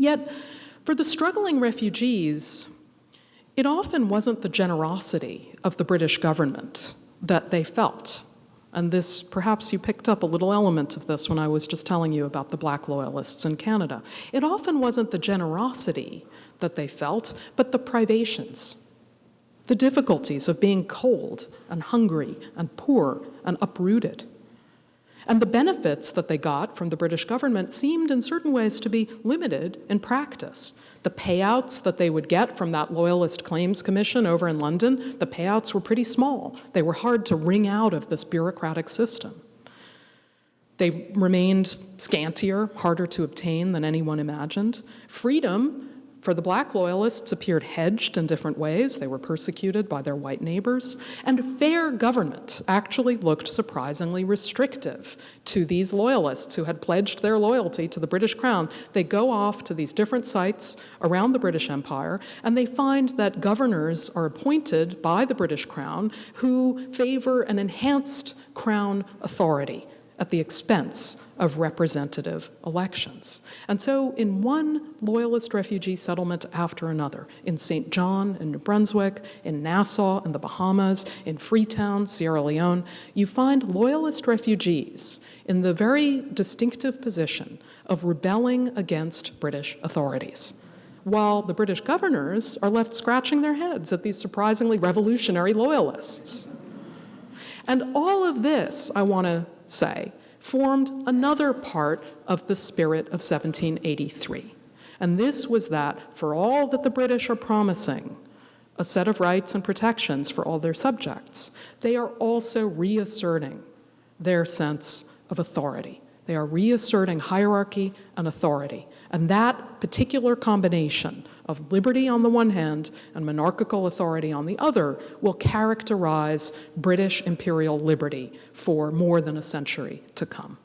Yet, for the struggling refugees, it often wasn't the generosity of the British government that they felt. And this, perhaps you picked up a little element of this when I was just telling you about the Black Loyalists in Canada. It often wasn't the generosity that they felt, but the privations, the difficulties of being cold and hungry and poor and uprooted. And the benefits that they got from the British government seemed in certain ways to be limited in practice. The payouts that they would get from that Loyalist Claims Commission over in London, the payouts were pretty small. They were hard to wring out of this bureaucratic system. They remained scantier, harder to obtain than anyone imagined. Freedom for the Black Loyalists appeared hedged in different ways. They were persecuted by their white neighbors. And fair government actually looked surprisingly restrictive to these Loyalists who had pledged their loyalty to the British Crown. They go off to these different sites around the British Empire, and they find that governors are appointed by the British Crown who favor an enhanced Crown authority at the expense of representative elections. And so in one Loyalist refugee settlement after another, in St. John in New Brunswick, in Nassau in the Bahamas, in Freetown, Sierra Leone, you find Loyalist refugees in the very distinctive position of rebelling against British authorities, while the British governors are left scratching their heads at these surprisingly revolutionary Loyalists. And all of this, I want to say, formed another part of the spirit of 1783. And this was that for all that the British are promising a set of rights and protections for all their subjects, they are also reasserting their sense of authority. They are reasserting hierarchy and authority. And that particular combination of liberty on the one hand and monarchical authority on the other will characterize British imperial liberty for more than a century to come.